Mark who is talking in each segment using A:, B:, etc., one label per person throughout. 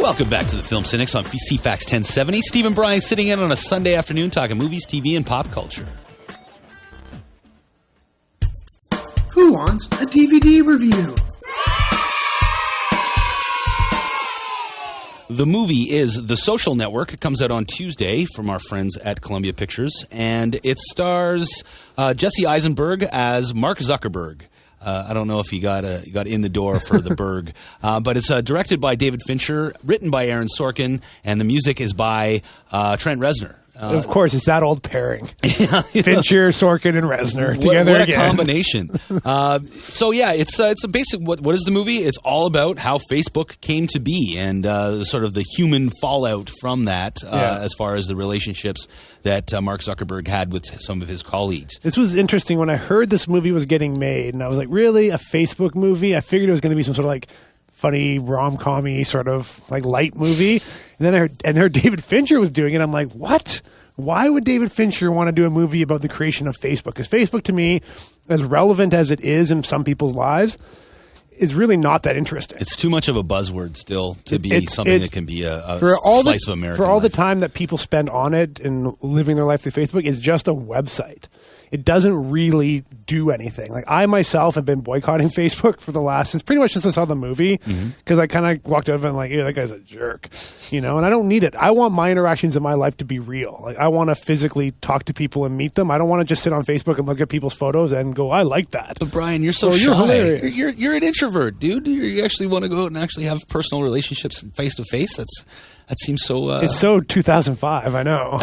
A: Welcome back to the Film Cynics on CFAX 1070. Steve and Brian sitting in on a Sunday afternoon talking movies, TV, and pop culture.
B: Who wants a DVD review?
A: The movie is The Social Network. It comes out on Tuesday from our friends at Columbia Pictures, and it stars Jesse Eisenberg as Mark Zuckerberg. I don't know if he got in the door for the Berg, but it's directed by David Fincher, written by Aaron Sorkin, and the music is by Trent Reznor.
C: Of course, it's that old pairing. Fincher, Sorkin, and Reznor together
A: what
C: again.
A: What a combination. It's a basic, what is the movie? It's all about how Facebook came to be and sort of the human fallout from that as far as the relationships that Mark Zuckerberg had with some of his colleagues.
C: This was interesting when I heard this movie was getting made, and I was like, really? A Facebook movie? I figured it was going to be some sort of like funny rom-com-y sort of like light movie. And then I heard David Fincher was doing it. I'm like, what? Why would David Fincher want to do a movie about the creation of Facebook? Because Facebook, to me, as relevant as it is in some people's lives, is really not that interesting.
A: It's too much of a buzzword still to be something that can be a slice of American
C: For all
A: life.
C: the time that people spend on it and living their life through Facebook, it's just a website. It doesn't really do anything. Like, I myself have been boycotting Facebook for since I saw the movie, because I kind of walked out of it and like, yeah, that guy's a jerk, and I don't need it. I want my interactions in my life to be real. Like, I want to physically talk to people and meet them. I don't want to just sit on Facebook and look at people's photos and go, I like that.
A: But Brian, you're so shy.
C: You're hilarious.
A: You're an introvert, dude. You actually want to go out and actually have personal relationships face to face. That seems so...
C: It's so 2005, I know.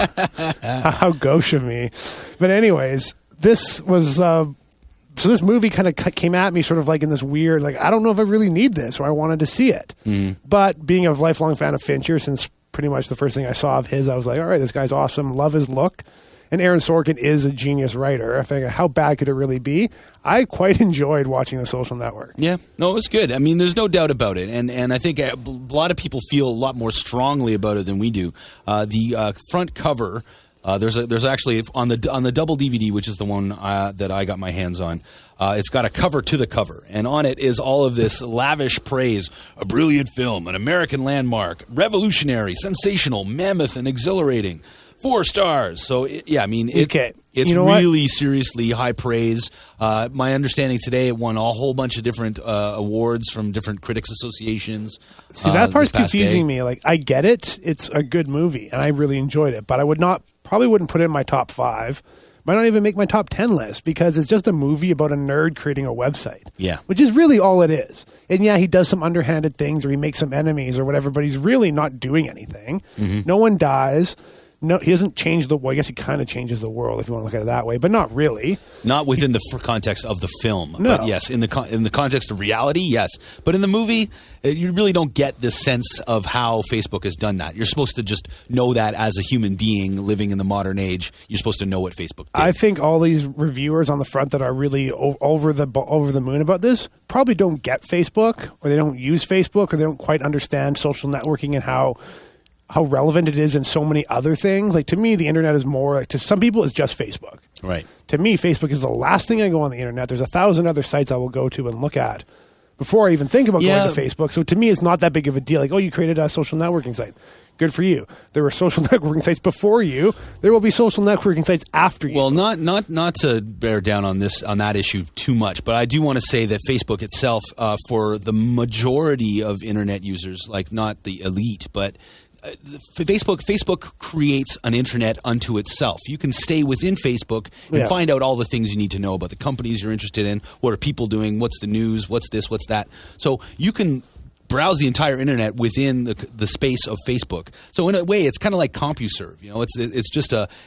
C: How gauche of me. But anyways, this was... so this movie kind of came at me sort of like in this weird, like, I don't know if I really need this, or I wanted to see it. But being a lifelong fan of Fincher, since pretty much the first thing I saw of his, I was like, all right, this guy's awesome. Love his look. And Aaron Sorkin is a genius writer. I figured, how bad could it really be? I quite enjoyed watching The Social Network.
A: Yeah, no, it was good. I mean, there's no doubt about it. And I think a lot of people feel a lot more strongly about it than we do. The front cover, there's actually on the double DVD, which is the one that I got my hands on. It's got a cover to the cover, and on it is all of this lavish praise: a brilliant film, an American landmark, revolutionary, sensational, mammoth, and exhilarating. 4 stars. So, it's really seriously high praise. My understanding today, it won a whole bunch of different awards from different critics associations.
C: See, that part's confusing me. Like, I get it. It's a good movie, and I really enjoyed it. But I probably wouldn't put it in my top 5. Might not even make my top 10 list, because it's just a movie about a nerd creating a website.
A: Yeah.
C: Which is really all it is. And yeah, he does some underhanded things, or he makes some enemies or whatever, but he's really not doing anything. No one dies. No, he doesn't change the world. I guess he kind of changes the world if you want to look at it that way, but not really.
A: Not within the context of the film.
C: No.
A: But yes, in the context of reality, yes. But in the movie, you really don't get the sense of how Facebook has done that. You're supposed to just know that as a human being living in the modern age. You're supposed to know what Facebook did.
C: I think all these reviewers on the front that are really over the moon about this probably don't get Facebook, or they don't use Facebook, or they don't quite understand social networking and how relevant it is in so many other things. Like, to me, the internet is more, like, to some people, it's just Facebook.
A: Right.
C: To me, Facebook is the last thing I go on the internet. There's 1,000 other sites I will go to and look at before I even think about going to Facebook. So to me, it's not that big of a deal. Like, oh, you created a social networking site. Good for you. There were social networking sites before you. There will be social networking sites after you.
A: Well, not to bear down on that issue too much, but I do want to say that Facebook itself, for the majority of internet users, like not the elite, but Facebook creates an internet unto itself. You can stay within Facebook and find out all the things you need to know about the companies you're interested in, what are people doing, what's the news, what's this, what's that. So you can browse the entire internet within the space of Facebook. So in a way, it's kind of like CompuServe.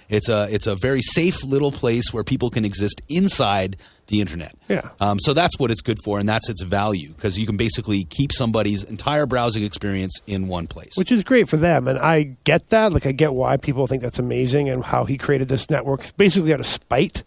A: It's a very safe little place where people can exist inside the internet.
C: Yeah.
A: So that's what it's good for, and that's its value, because you can basically keep somebody's entire browsing experience in one place.
C: Which is great for them, and I get that. Like, I get why people think that's amazing, and how he created this network basically out of spite.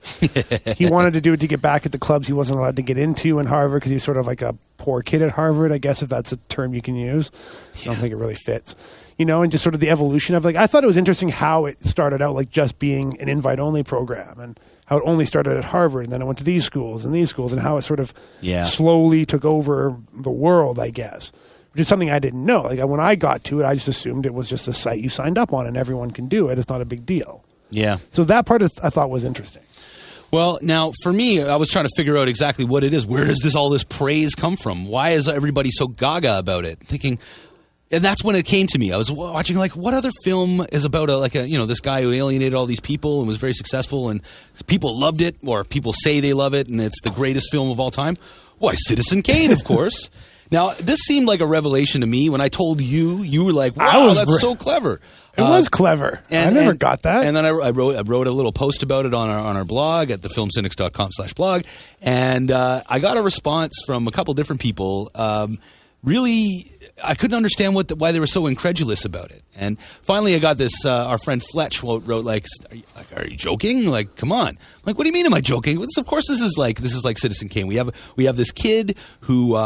C: He wanted to do it to get back at the clubs he wasn't allowed to get into in Harvard, because he's sort of like a poor kid at Harvard, I guess, if that's a term you can use. I don't think it really fits. And just sort of the evolution of, like, I thought it was interesting how it started out, like, just being an invite-only program, and how it only started at Harvard, and then it went to these schools, and how it sort of slowly took over the world, I guess. Which which is something I didn't know. Like when I got to it, I just assumed it was just a site you signed up on and everyone can do it. It's not a big deal.
A: Yeah.
C: So that part I thought was interesting.
A: Well, now for me, I was trying to figure out exactly what it is. Where does all this praise come from? Why is everybody so gaga about it? Thinking, and that's when it came to me. I was watching like, what other film is about this guy who alienated all these people and was very successful, and people loved it, or people say they love it, and it's the greatest film of all time? Why, Citizen Kane, of course. Now, this seemed like a revelation to me. When I told you, you were like, wow, that's so clever.
C: It was clever. I never got that.
A: And then I wrote a little post about it on our blog at thefilmcynics.com/blog, and I got a response from a couple different people. Really, I couldn't understand why they were so incredulous about it. And finally, I got this. Our friend Fletch wrote like, "Are you joking? Like, come on!" I'm like, what do you mean? Am I joking? Of course, this is like Citizen Kane. We have this kid who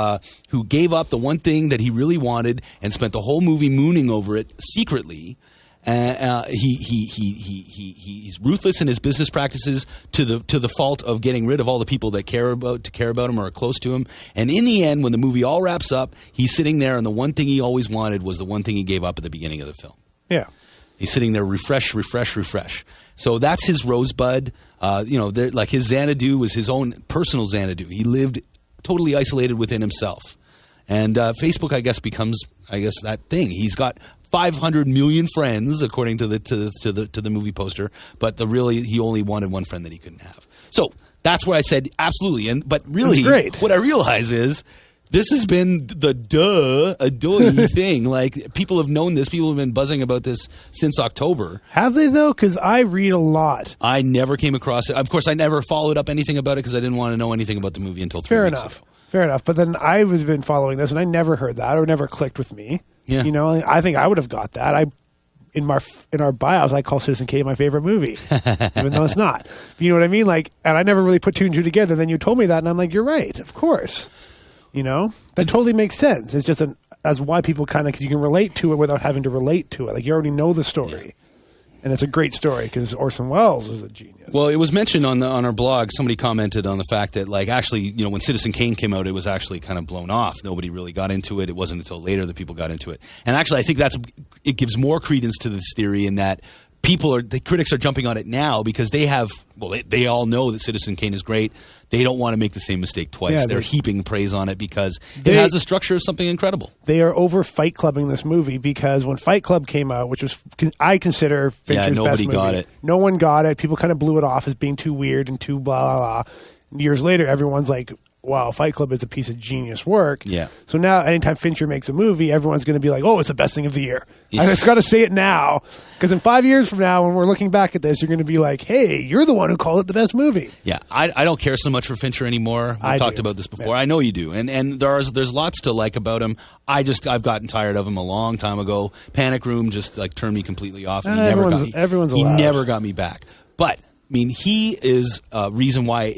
A: gave up the one thing that he really wanted and spent the whole movie mooning over it secretly. He's ruthless in his business practices to the fault of getting rid of all the people that care about him or are close to him. And in the end, when the movie all wraps up, he's sitting there, and the one thing he always wanted was the one thing he gave up at the beginning of the film.
C: Yeah,
A: he's sitting there, refresh. So that's his Rosebud. Like his Xanadu was his own personal Xanadu. He lived totally isolated within himself. And Facebook, I guess, becomes that thing. He's got 500 million friends, according to the movie poster, but he only wanted one friend that he couldn't have. So that's where I said absolutely. But really, what I realize is this has been the adoy thing. Like, people have known this. People have been buzzing about this since October.
C: Have they, though? Because I read a lot.
A: I never came across it. Of course, I never followed up anything about it because I didn't want to know anything about the movie until 3 weeks ago.
C: Fair enough. But then I've been following this, and I never heard that or never clicked with me.
A: Yeah.
C: I think I would have got that. In our bios, I call Citizen Kane my favorite movie, even though it's not. But you know what I mean? Like, and I never really put two and two together. Then you told me that, and I'm like, you're right. Of course. That totally makes sense. It's just that's why people because you can relate to it without having to relate to it. Like, you already know the story. Yeah. And it's a great story because Orson Welles is a genius.
A: Well, it was mentioned on our blog. Somebody commented on the fact that, like, actually, when Citizen Kane came out, it was actually kind of blown off. Nobody really got into it. It wasn't until later that people got into it. And actually, I think it gives more credence to this theory in that the critics are jumping on it now because they all know that Citizen Kane is great. They don't want to make the same mistake twice. Yeah, they're heaping praise on it because it has the structure of something incredible.
C: They are over Fight Clubbing this movie because when Fight Club came out, which was I consider Fincher's best movie,
A: nobody got it.
C: No one got it. People kind of blew it off as being too weird and too blah, blah, blah. Years later, everyone's like, wow, Fight Club is a piece of genius work.
A: Yeah.
C: So now anytime Fincher makes a movie, everyone's going to be like, oh, it's the best thing of the year. Yeah. I just got to say it now. Because in 5 years from now, when we're looking back at this, you're going to be like, hey, you're the one who called it the best movie.
A: Yeah. I don't care so much for Fincher anymore. We've talked about this before. Yeah. I know you do. And there's lots to like about him. I've gotten tired of him a long time ago. Panic Room just turned me completely off. And he never got me back. But, I mean, he is a reason why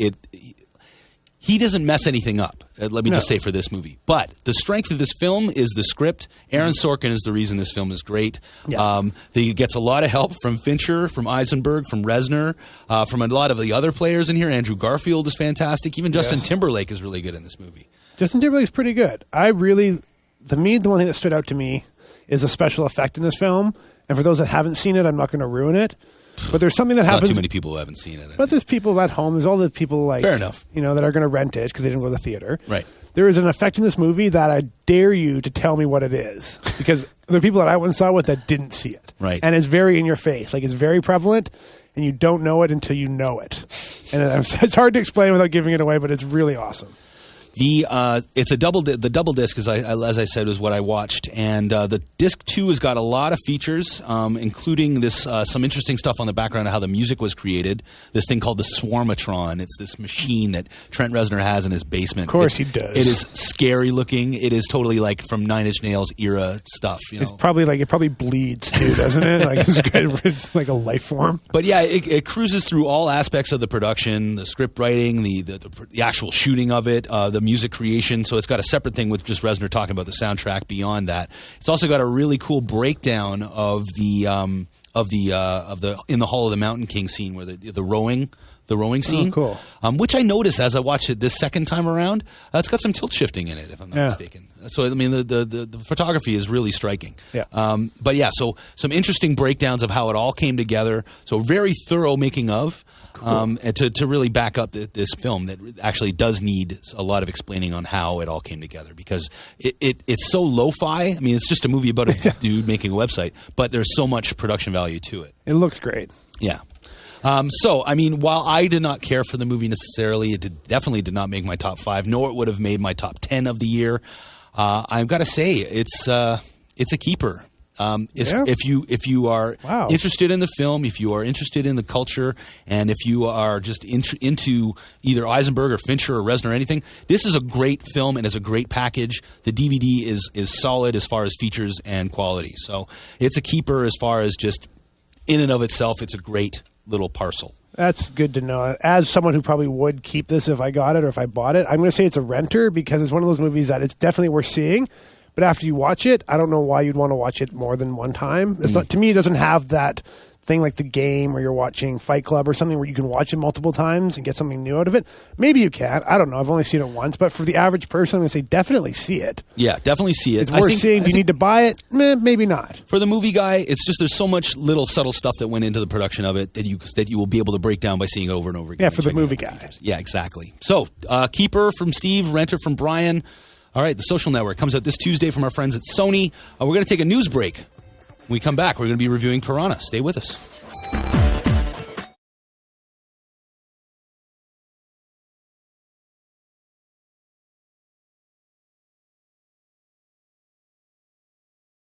A: he doesn't mess anything up, let me just say, for this movie. But the strength of this film is the script. Aaron Sorkin is the reason this film is great. Yeah. He gets a lot of help from Fincher, from Eisenberg, from Reznor, from a lot of the other players in here. Andrew Garfield is fantastic. Even Justin Timberlake is really good in this movie.
C: Justin Timberlake's pretty good. The one thing that stood out to me is a special effect in this film. And for those that haven't seen it, I'm not going to ruin it. But there's something that happens.
A: Not too many people who haven't seen it.
C: But there's people at home. There's all the people
A: Fair enough.
C: that are going to rent it because they didn't go to the theater.
A: Right.
C: There is an effect in this movie that I dare you to tell me what it is because there are people that I went and saw with that didn't see it.
A: Right.
C: And it's very in your face. Like, it's very prevalent, and you don't know it until you know it. And it's hard to explain without giving it away, but it's really awesome.
A: It's the double disc, as I said, is what I watched, and the disc 2 has got a lot of features, including this some interesting stuff on the background of how the music was created. This thing called the Swarmatron. It's this machine that Trent Reznor has in his basement.
C: Of course, he does.
A: It is scary looking. It is totally like from Nine Inch Nails era stuff.
C: It's probably like it probably bleeds too, doesn't it? Like it's like a life form.
A: But yeah, it cruises through all aspects of the production, the script writing, the actual shooting of it, the music creation. So it's got a separate thing with just Reznor talking about the soundtrack beyond that. It's also got a really cool breakdown of the in the Hall of the Mountain King scene where the rowing the rowing scene.
C: cool.
A: Which I noticed as I watched it this second time around. It's got some tilt shifting in it, if I'm not mistaken. So, I mean, the photography is really striking.
C: Yeah.
A: But yeah, so some interesting breakdowns of how it all came together. So very thorough making of. And to really back up this film that actually does need a lot of explaining on how it all came together, because it's so lo-fi. I mean, it's just a movie about a dude making a website, but there's so much production value to it.
C: It looks great.
A: Yeah. So, I mean, while I did not care for the movie necessarily, it definitely did not make my top 5, nor it would have made my top 10 of the year. I've got to say, it's a keeper. If you are interested in the film, if you are interested in the culture, and if you are just into either Eisenberg or Fincher or Reznor or anything, this is a great film and is a great package. The DVD is solid as far as features and quality. So it's a keeper as far as just in and of itself. It's a great little parcel.
C: That's good to know. As someone who probably would keep this if I got it or if I bought it, I'm going to say it's a renter, because it's one of those movies that it's definitely worth seeing. But after you watch it, I don't know why you'd want to watch it more than one time. It's not, to me, it doesn't have that thing like The Game where you're watching Fight Club or something where you can watch it multiple times and get something new out of it. Maybe you can. I don't know. I've only seen it once. But for the average person, I'm going to say definitely see it.
A: Yeah, definitely see it.
C: It's worth seeing. Do you need to buy it? Maybe not.
A: For the movie guy, it's just there's so much little subtle stuff that went into the production of it that you will be able to break down by seeing it over and over again.
C: Yeah, for the movie guy.
A: Yeah, exactly. So, Keeper from Steve, Renter from Brian. All right, The Social Network comes out this Tuesday from our friends at Sony. We're going to take a news break. When we come back, we're going to be reviewing Piranha. Stay with us.